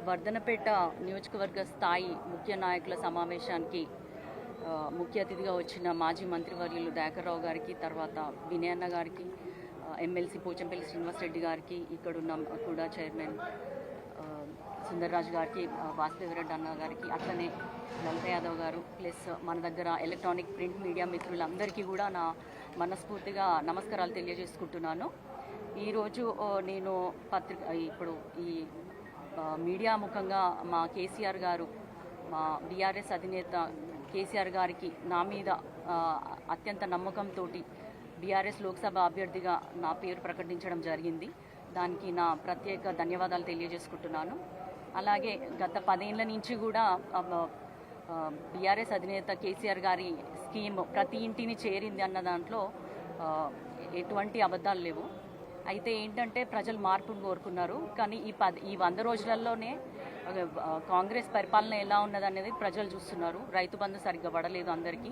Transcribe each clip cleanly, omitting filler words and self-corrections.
వర్ధనపేట నియోజకవర్గ స్థాయి ముఖ్య నాయకుల సమావేశానికి ముఖ్య అతిథిగా వచ్చిన మాజీ మంత్రివర్యులు దయాకర్రావు గారికి, తర్వాత వినయన్న గారికి, ఎమ్మెల్సీ పోచంపల్లి శ్రీనివాసరెడ్డి గారికి, ఇక్కడున్న కూడా చైర్మన్ సుందర్రాజు గారికి, వాసుదేవరెడ్డి అన్న గారికి, అట్లనే లలిత యాదవ్ గారు, ప్లస్ మన దగ్గర ఎలక్ట్రానిక్ ప్రింట్ మీడియా మిత్రులందరికీ కూడా నా మనస్ఫూర్తిగా నమస్కారాలు తెలియజేసుకుంటున్నాను. ఈరోజు నేను ఇప్పుడు ఈ మీడియా ముఖంగా మా కేసీఆర్ గారు, మా బీఆర్ఎస్ అధినేత కేసీఆర్ గారికి నా మీద అత్యంత నమ్మకంతో బీఆర్ఎస్ లోక్సభ అభ్యర్థిగా నా పేరు ప్రకటించడం జరిగింది. దానికి నా ప్రత్యేక ధన్యవాదాలు తెలియజేసుకుంటున్నాను. అలాగే గత 10 ఏళ్ల నుంచి కూడా బీఆర్ఎస్ అధినేత కేసీఆర్ గారి స్కీమ్ ప్రతి ఇంటిని చేరింది అన్న దాంట్లో ఎటువంటి అబద్ధాలు లేవు. అయితే ఏంటంటే ప్రజలు మార్పును కోరుకున్నారు. కానీ ఈ 100 రోజులలోనే కాంగ్రెస్ పరిపాలన ఎలా ఉన్నదనేది ప్రజలు చూస్తున్నారు. రైతు బంధు సరిగ్గా పడలేదు అందరికీ,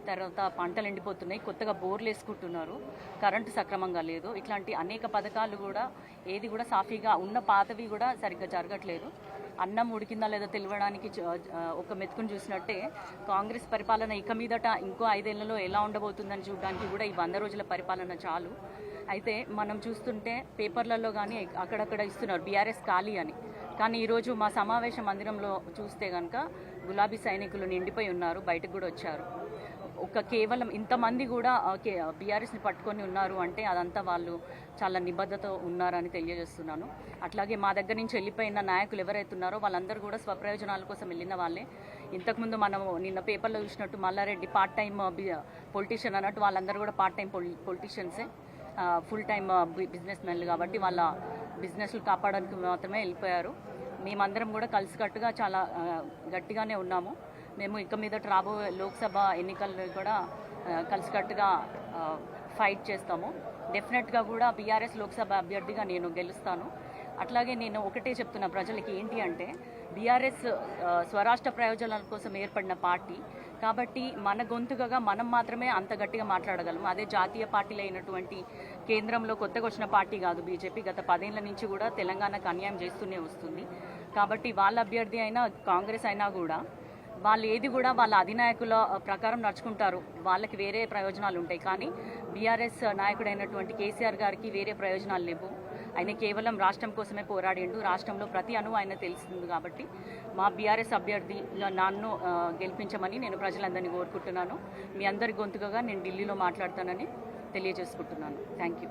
తర్వాత పంటలు ఎండిపోతున్నాయి, కొత్తగా బోర్లు వేసుకుంటున్నారు, కరెంటు సక్రమంగా లేదు. ఇట్లాంటి అనేక పథకాలు కూడా ఏది కూడా సాఫీగా ఉన్న పాతవి కూడా సరిగ్గా జరగట్లేదు. అన్నం ఉడికిందా లేదా తెలియడానికి ఒక మెతుకుని చూసినట్టే కాంగ్రెస్ పరిపాలన ఇక మీదట ఇంకో 5 ఏళ్లలో ఎలా ఉండబోతుందని చూడడానికి కూడా ఈ 100 రోజుల పరిపాలన చాలు. అయితే మనం చూస్తుంటే పేపర్లలో కానీ అక్కడక్కడ ఇస్తున్నారు బీఆర్ఎస్ ఖాళీ అని. కానీ ఈరోజు మా సమావేశ మందిరంలో చూస్తే కనుక గులాబీ సైనికులు నిండిపోయి ఉన్నారు, బయటకు కూడా వచ్చారు. కేవలం ఇంతమంది కూడా బీఆర్ఎస్ని పట్టుకొని ఉన్నారు అంటే అదంతా వాళ్ళు చాలా నిబద్ధత ఉన్నారని తెలియజేస్తున్నాను. అట్లాగే మా దగ్గర నుంచి వెళ్ళిపోయిన నాయకులు ఎవరైతే ఉన్నారో వాళ్ళందరూ కూడా స్వప్రయోజనాల కోసం వెళ్ళిన వాళ్ళే. ఇంతకుముందు మనము నిన్న పేపర్లో చూసినట్టు మల్లారెడ్డి పార్ట్ టైం పొలిటీషియన్ అన్నట్టు వాళ్ళందరూ కూడా పార్ట్ టైం పొలిటీషియన్సే, ఫుల్ టైం బిజినెస్ మెన్లు కాబట్టి వాళ్ళ బిజినెస్లు కాపాడడానికి మాత్రమే వెళ్ళిపోయారు. మేమందరం కూడా కలిసికట్టుగా చాలా గట్టిగానే ఉన్నాము. మేము ఇక మీద రాబోయే లోక్సభ ఎన్నికల్లో కూడా కలిసికట్టుగా ఫైట్ చేస్తాము. డెఫినెట్గా కూడా బీఆర్ఎస్ లోక్సభ అభ్యర్థిగా నేను గెలుస్తాను. అట్లాగే నేను ఒకటే చెప్తున్న ప్రజలకి ఏంటి అంటే, బీఆర్ఎస్ స్వరాష్ట్ర ప్రయోజనాల కోసం ఏర్పడిన పార్టీ కాబట్టి మన గొంతుకగా మనం మాత్రమే అంత గట్టిగా మాట్లాడగలము. అదే జాతీయ పార్టీలు అయినటువంటి కేంద్రంలో కొత్తగా వచ్చిన పార్టీ కాదు బీజేపీ. గత 10 ఏళ్ల నుంచి కూడా తెలంగాణకు అన్యాయం చేస్తూనే వస్తుంది. కాబట్టి వాళ్ళ అభ్యర్థి అయినా కాంగ్రెస్ అయినా కూడా వాళ్ళు ఏది కూడా వాళ్ళ అధినాయకుల ప్రకారం నడుచుకుంటారు. వాళ్ళకి వేరే ప్రయోజనాలు ఉంటాయి. కానీ బీఆర్ఎస్ నాయకుడైనటువంటి కేసీఆర్ గారికి వేరే ప్రయోజనాలు లేవు. ఆయన కేవలం రాష్ట్రం కోసమే పోరాడిండు. రాష్ట్రంలో ప్రతి అణువు ఆయన తెలుస్తుంది. కాబట్టి మా బీఆర్ఎస్ అభ్యర్థి నన్ను గెలిపించమని నేను ప్రజలందరినీ కోరుకుంటున్నాను. మీ అందరి గొంతుకగా నేను ఢిల్లీలో మాట్లాడతానని తెలియజేసుకుంటున్నాను. Thank you.